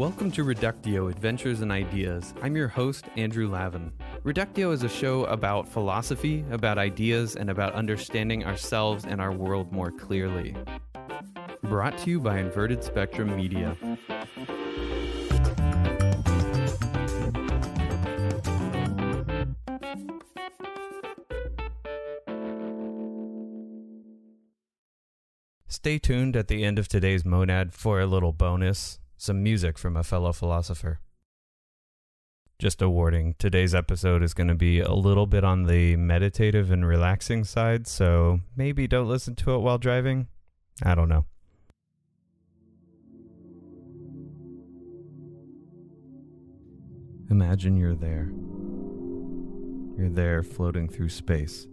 welcome to Reductio Adventures and Ideas. I'm your host, Andrew Lavin. Reductio is a show about philosophy, about ideas, and about understanding ourselves and our world more clearly. Brought to you by Inverted Spectrum Media. Stay tuned at the end of today's monad for a little bonus, some music from a fellow philosopher. Just a warning, today's episode is going to be a little bit on the meditative and relaxing side, so maybe don't listen to it while driving. I don't know. Imagine you're there. You're there floating through space.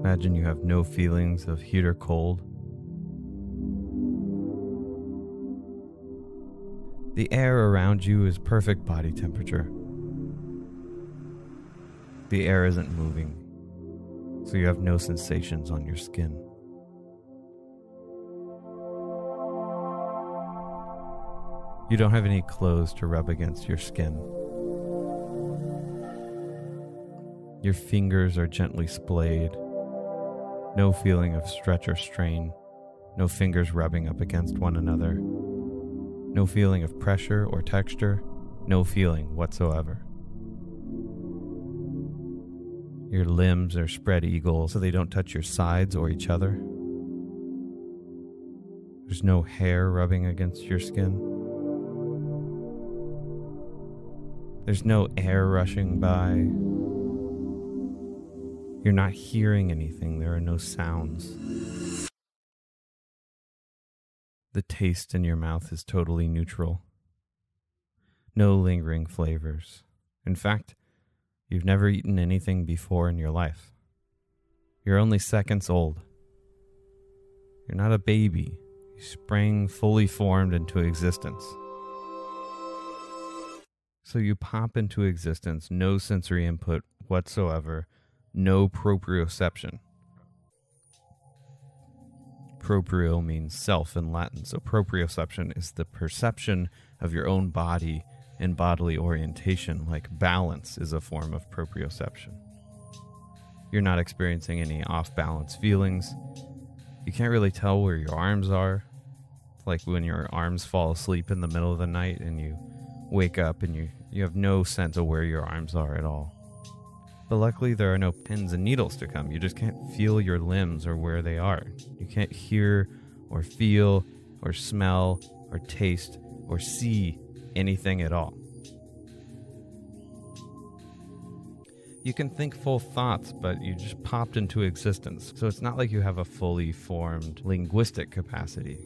Imagine you have no feelings of heat or cold. The air around you is perfect body temperature. The air isn't moving, so you have no sensations on your skin. You don't have any clothes to rub against your skin. Your fingers are gently splayed. No feeling of stretch or strain. No fingers rubbing up against one another. No feeling of pressure or texture. No feeling whatsoever. Your limbs are spread eagle so they don't touch your sides or each other. There's no hair rubbing against your skin. There's no air rushing by. You're not hearing anything. There are no sounds. The taste in your mouth is totally neutral. No lingering flavors. In fact, you've never eaten anything before in your life. You're only seconds old. You're not a baby. You sprang fully formed into existence. So you pop into existence, no sensory input whatsoever, no proprioception. Proprio means self in Latin, so proprioception is the perception of your own body and bodily orientation, like balance is a form of proprioception. You're not experiencing any off-balance feelings. You can't really tell where your arms are. It's like when your arms fall asleep in the middle of the night and you wake up and you have no sense of where your arms are at all. But luckily there are no pins and needles to come. You just can't feel your limbs or where they are. You can't hear or feel or smell or taste or see anything at all. You can think full thoughts, but you just popped into existence. So it's not like you have a fully formed linguistic capacity.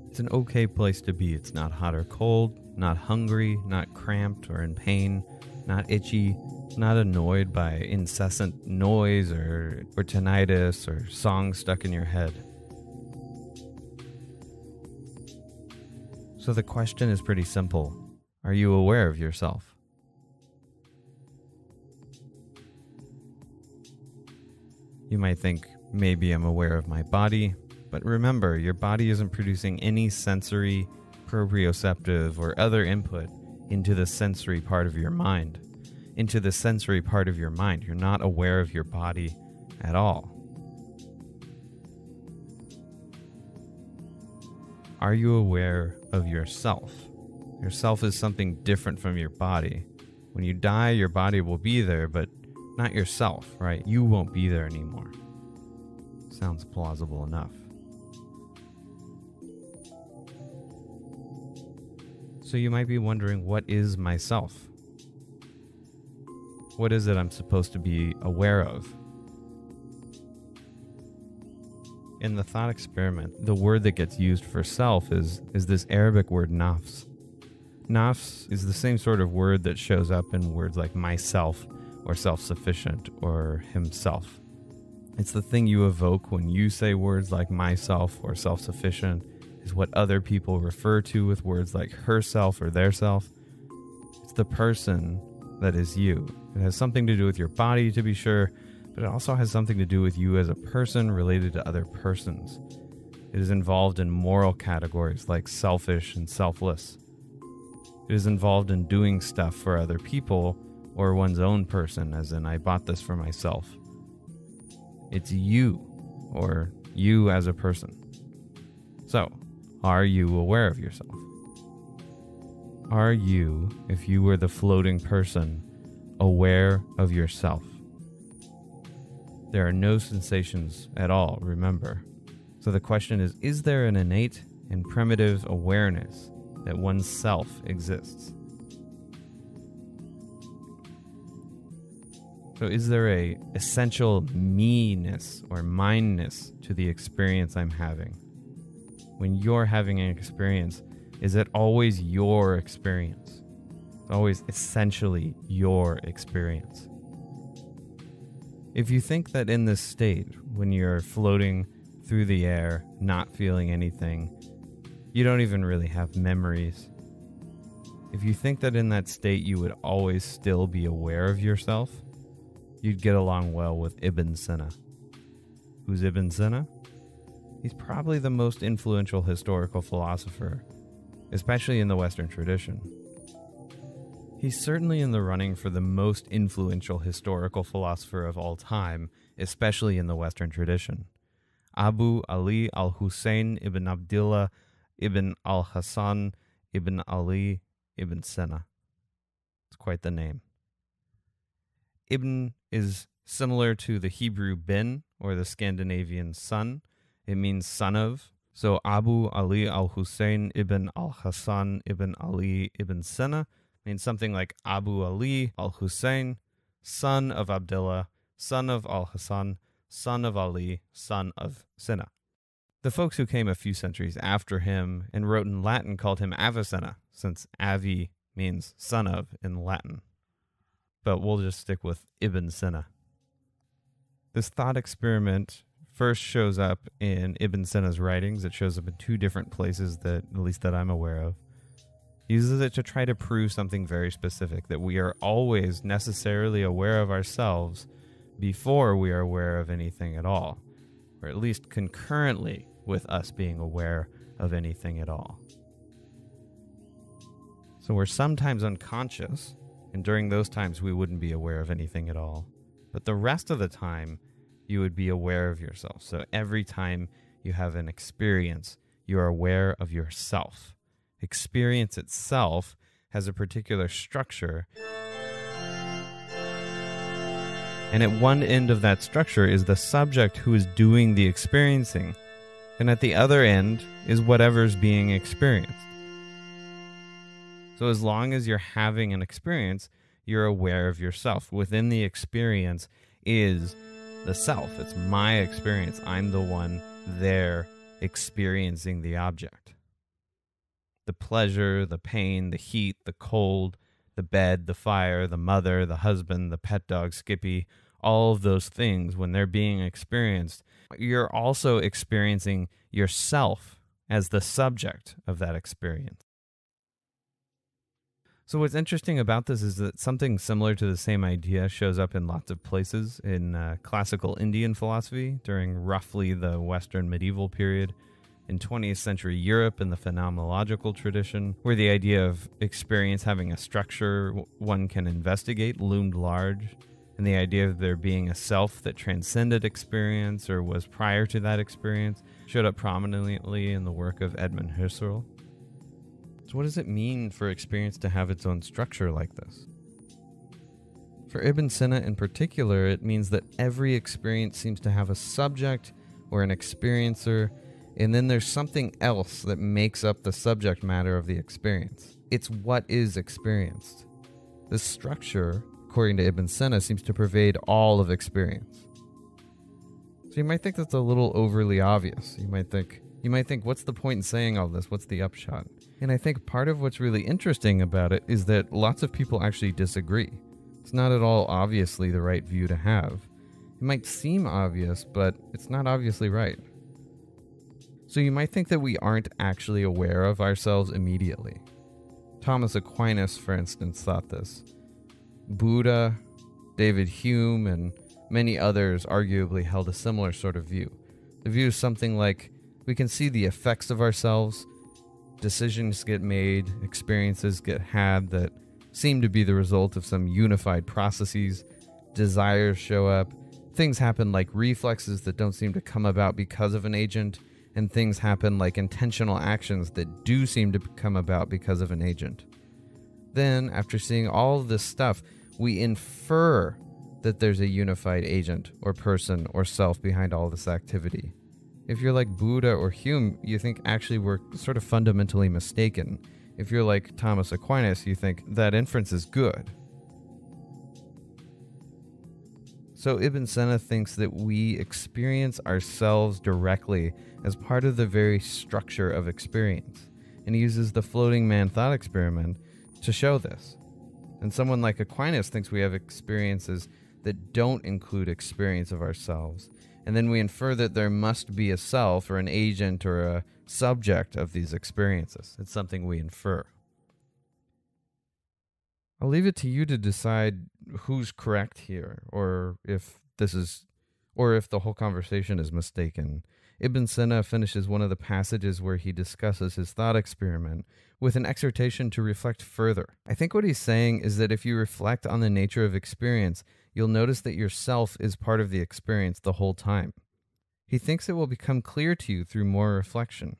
It's an okay place to be. It's not hot or cold, not hungry, not cramped or in pain, not itchy, not annoyed by incessant noise or tinnitus or songs stuck in your head. So the question is pretty simple. Are you aware of yourself? You might think, maybe I'm aware of my body, but remember, your body isn't producing any sensory, proprioceptive, or other input into the sensory part of your mind. Into the sensory part of your mind. You're not aware of your body at all. Are you aware of yourself? Yourself is something different from your body. When you die, your body will be there, but not yourself, right? You won't be there anymore. Sounds plausible enough. So you might be wondering, what is myself? What is it I'm supposed to be aware of? In the thought experiment, the word that gets used for self is this Arabic word nafs. Nafs is the same sort of word that shows up in words like myself or self-sufficient or himself. It's the thing you evoke when you say words like myself or self-sufficient, is what other people refer to with words like herself or their self. It's the person that is you. It has something to do with your body, to be sure, but it also has something to do with you as a person related to other persons. It is involved in moral categories like selfish and selfless. It is involved in doing stuff for other people or one's own person, as in, I bought this for myself. It's you, or you as a person. So, are you aware of yourself? Are you, if you were the floating person, aware of yourself? There are no sensations at all, remember. So the question is there an innate and primitive awareness that one's self exists? So is there a essential me-ness or mine-ness to the experience I'm having? When you're having an experience, is it always your experience? It's always essentially your experience. If you think that in this state, when you're floating through the air, not feeling anything, you don't even really have memories. If you think that in that state you would always still be aware of yourself, you'd get along well with Ibn Sina. Who's Ibn Sina? He's probably the most influential historical philosopher, especially in the Western tradition. He's certainly in the running for the most influential historical philosopher of all time, especially in the Western tradition. Abu Ali al-Hussein ibn Abdullah ibn al-Hassan ibn Ali ibn Sina. It's quite the name. Ibn is similar to the Hebrew bin or the Scandinavian son. It means son of. So Abu Ali al-Hussein ibn al-Hassan ibn Ali ibn Sina means something like Abu Ali al-Hussein, son of Abdullah, son of al-Hassan, son of Ali, son of Sina. The folks who came a few centuries after him and wrote in Latin called him Avicenna, since Avi means son of in Latin. But we'll just stick with Ibn Sina. This thought experiment first shows up in Ibn Sina's writings. It shows up in two different places that, at least that I'm aware of. He uses it to try to prove something very specific, that we are always necessarily aware of ourselves before we are aware of anything at all, or at least concurrently with us being aware of anything at all. So we're sometimes unconscious, and during those times we wouldn't be aware of anything at all. But the rest of the time, you would be aware of yourself. So every time you have an experience, you are aware of yourself. Experience itself has a particular structure. And at one end of that structure is the subject who is doing the experiencing. And at the other end is whatever's being experienced. So as long as you're having an experience, you're aware of yourself. Within the experience is the self. It's my experience. I'm the one there experiencing the object. The pleasure, the pain, the heat, the cold, the bed, the fire, the mother, the husband, the pet dog, Skippy, all of those things, when they're being experienced, you're also experiencing yourself as the subject of that experience. So what's interesting about this is that something similar to the same idea shows up in lots of places in classical Indian philosophy during roughly the Western medieval period, in 20th century Europe in the phenomenological tradition, where the idea of experience having a structure one can investigate loomed large, and the idea of there being a self that transcended experience or was prior to that experience showed up prominently in the work of Edmund Husserl. So what does it mean for experience to have its own structure like this? For Ibn Sina in particular, it means that every experience seems to have a subject or an experiencer, and then there's something else that makes up the subject matter of the experience. It's what is experienced. This structure, according to Ibn Sina, seems to pervade all of experience. So you might think that's a little overly obvious. You might think, what's the point in saying all this? What's the upshot? And I think part of what's really interesting about it is that lots of people actually disagree. It's not at all obviously the right view to have. It might seem obvious, but it's not obviously right. So you might think that we aren't actually aware of ourselves immediately. Thomas Aquinas, for instance, thought this. Buddha, David Hume, and many others arguably held a similar sort of view. The view is something like, We can see the effects of ourselves. Decisions get made, experiences get had that seem to be the result of some unified processes. Desires show up. Things happen like reflexes that don't seem to come about because of an agent, and things happen like intentional actions that do seem to come about because of an agent. Then, after seeing all of this stuff, we infer that there's a unified agent or person or self behind all this activity. If you're like Buddha or Hume, you think actually we're sort of fundamentally mistaken. If you're like Thomas Aquinas, you think that inference is good. So Ibn Sina thinks that we experience ourselves directly as part of the very structure of experience, and he uses the floating man thought experiment to show this. And someone like Aquinas thinks we have experiences that don't include experience of ourselves, and then we infer that there must be a self or an agent or a subject of these experiences. It's something we infer. I'll leave it to you to decide who's correct here, or if the whole conversation is mistaken. Ibn Sina finishes one of the passages where he discusses his thought experiment with an exhortation to reflect further. I think what he's saying is that if you reflect on the nature of experience, you'll notice that yourself is part of the experience the whole time. He thinks it will become clear to you through more reflection.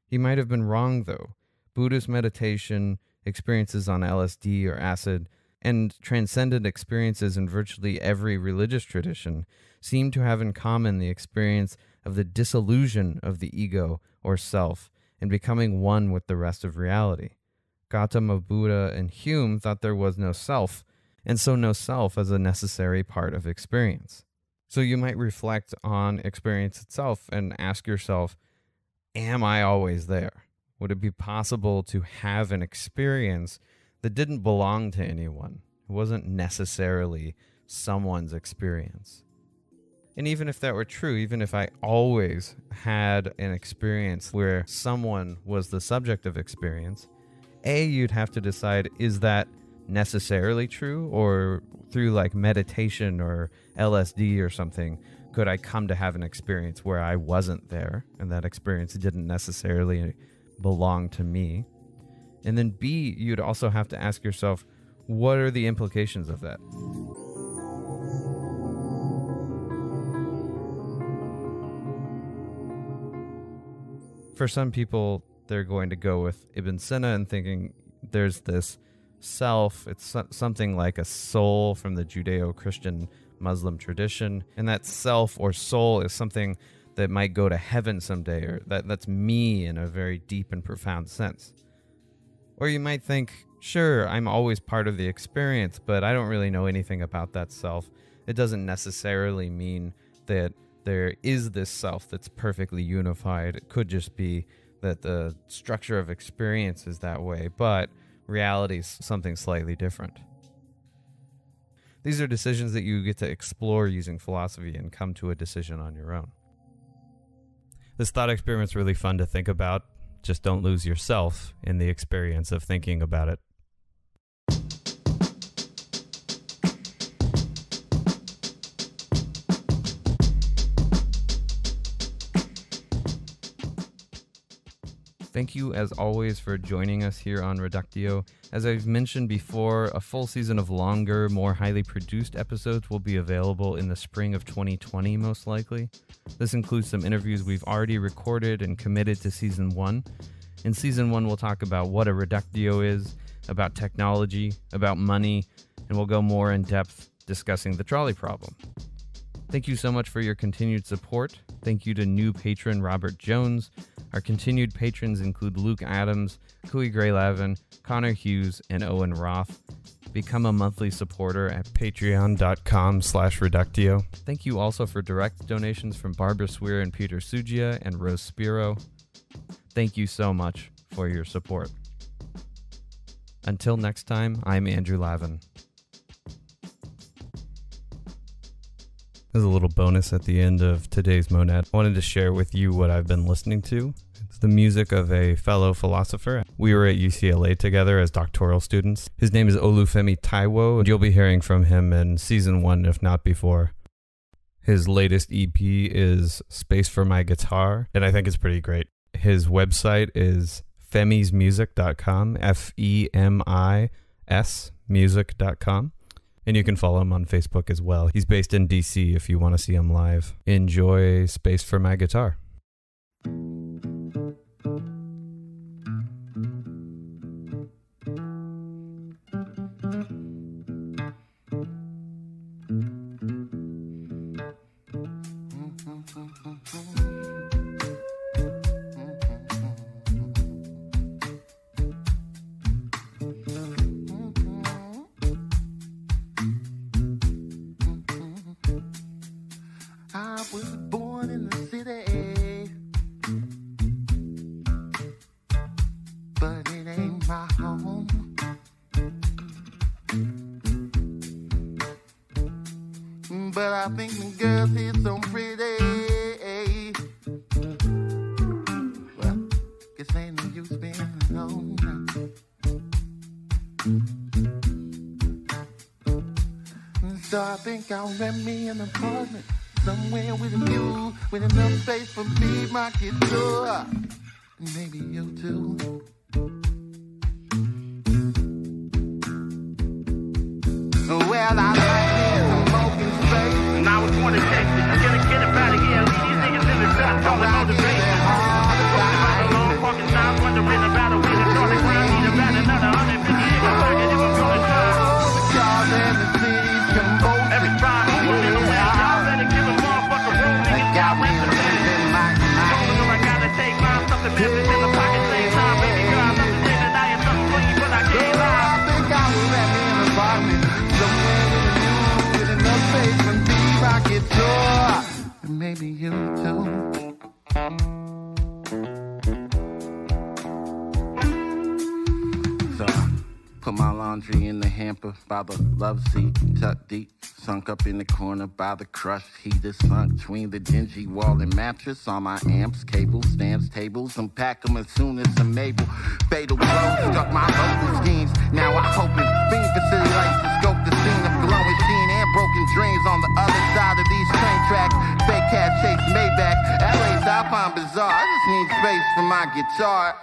He might have been wrong, though. Buddhist meditation, experiences on LSD or acid, and transcendent experiences in virtually every religious tradition seem to have in common the experience of the dissolution of the ego or self and becoming one with the rest of reality. Gautama Buddha and Hume thought there was no self, and so no self as a necessary part of experience. So you might reflect on experience itself and ask yourself, am I always there? Would it be possible to have an experience that didn't belong to anyone? It wasn't necessarily someone's experience. And even if that were true, even if I always had an experience where someone was the subject of experience, you'd have to decide, is that necessarily true? Or through like meditation or LSD or something, could I come to have an experience where I wasn't there and that experience didn't necessarily belong to me? And then B, you'd also have to ask yourself, what are the implications of that? For some people, they're going to go with Ibn Sina and thinking there's this self, it's something like a soul from the Judeo-Christian Muslim tradition, and that self or soul is something that might go to heaven someday, or that's me in a very deep and profound sense. Or you might think, sure, I'm always part of the experience, but I don't really know anything about that self. It doesn't necessarily mean that there is this self that's perfectly unified. It could just be that the structure of experience is that way, but reality is something slightly different. These are decisions that you get to explore using philosophy and come to a decision on your own. This thought experiment's really fun to think about. Just don't lose yourself in the experience of thinking about it. Thank you, as always, for joining us here on Reductio. As I've mentioned before, a full season of longer, more highly produced episodes will be available in the spring of 2020, most likely. This includes some interviews we've already recorded and committed to Season 1. In Season 1, we'll talk about what a Reductio is, about technology, about money, and we'll go more in depth discussing the trolley problem. Thank you so much for your continued support. Thank you to new patron Robert Jones. Our continued patrons include Luke Adams, Kui Gray-Lavin, Connor Hughes, and Owen Roth. Become a monthly supporter at patreon.com/Reductio. Thank you also for direct donations from Barbara Swear and Peter Sugia and Rose Spiro. Thank you so much for your support. Until next time, I'm Andrew Lavin. As a little bonus at the end of today's Monad, I wanted to share with you what I've been listening to. It's the music of a fellow philosopher. We were at UCLA together as doctoral students. His name is Olufemi Taiwo, and you'll be hearing from him in Season 1, if not before. His latest EP is Space for My Guitar, and I think it's pretty great. His website is femismusic.com, FEMIS music.com. And you can follow him on Facebook as well. He's based in DC if you want to see him live. Enjoy Space for My Guitar. I was born in the city, but it ain't my home. But I think the girls here so pretty. Well, guess ain't no use being alone. So I think I'll rent me an apartment somewhere with a view, with enough space for me, my guitar, and maybe you too. Well, I like me some open space, and I was born in Texas. I'm gonna get up out of here, leave these niggas in the dust, call it motivation. Long fucking time, wondering about a way to start the ground, need about another 150 in my pocket if I'm gonna try. The cars and the cities come both. Every Friday, I'm in the way, y'all better give a motherfucker room, niggas got rent to pay. I gotta take mine, something message in the pocket, same time, baby girl, I'm not to say that I am something for you, but I can't lie. I think I will let me in the apartment, somewhere with a view, with enough space for me, my guitar, and maybe you too. So, put my laundry in the hamper by the love seat, tucked deep, sunk up in the corner by the crushed heater, sunk between the dingy wall and mattress. All my amps, cables, stands, tables, unpack them as soon as I'm able. Fatal blow struck my hopeful schemes. Now I hope it beam for city lights to scope the scene of glowing sheen and broken dreams on the other side of these train tracks. Fake cat chase Maybach, LA's I find bizarre. I just need space for my guitar.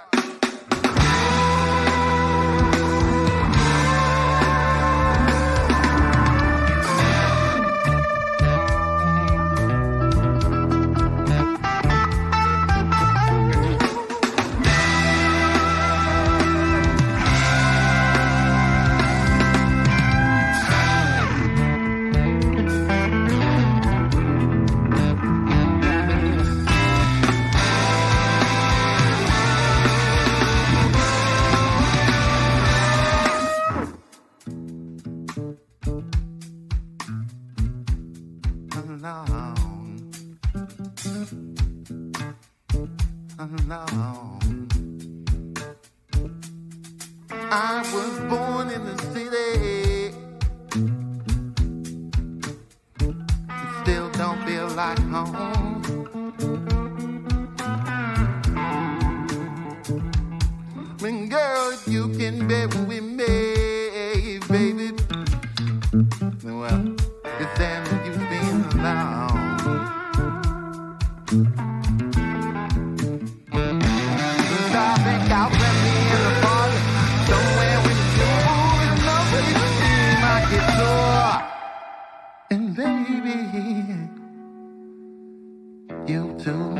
I was born in the city. It still don't feel like home. When girl, if you can bear with me, baby. Well, it's damn if you being alone. So I think I'll let me in the party somewhere with you, with nobody to see my guitar, and baby, you too.